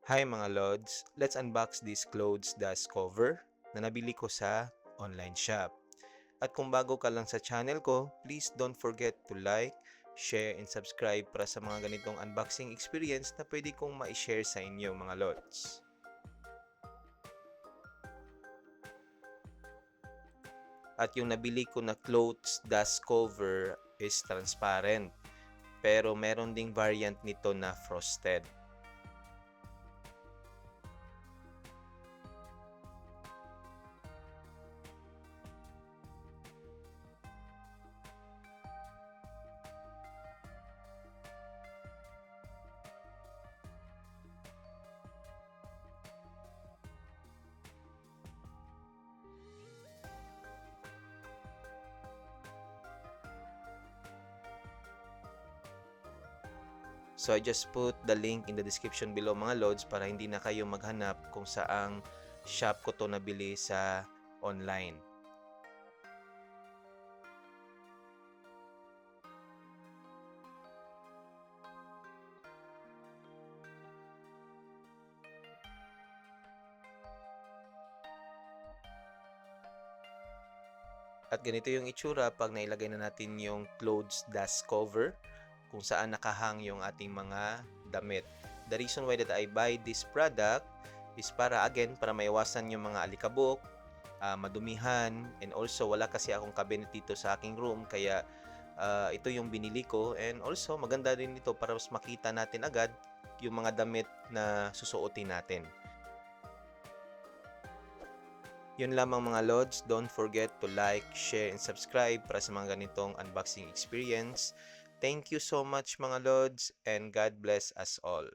Hi mga Lods! Let's unbox this clothes dust cover na nabili ko sa online shop. At kung bago ka lang sa channel ko, please don't forget to like, share, and subscribe para sa mga ganitong unboxing experience na pwede kong ma-share sa inyo mga Lods. At yung nabili ko na clothes dust cover is transparent, pero meron ding variant nito na frosted. So I just put the link in the description below mga Lods para hindi na kayo maghanap kung saang shop ko to nabili sa online. At ganito yung itsura pag nailagay na natin yung clothes dust cover kung saan nakahang yung ating mga damit. The reason why that I buy this product is para maiwasan yung mga alikabok, madumihan, and also wala kasi akong cabinet dito sa aking room kaya ito yung binili ko, and also maganda rin ito para mas makita natin agad yung mga damit na susuotin natin. Yun lamang mga Lods, don't forget to like, share, and subscribe para sa mga ganitong unboxing experience. Thank you so much mga Lods, and God bless us all.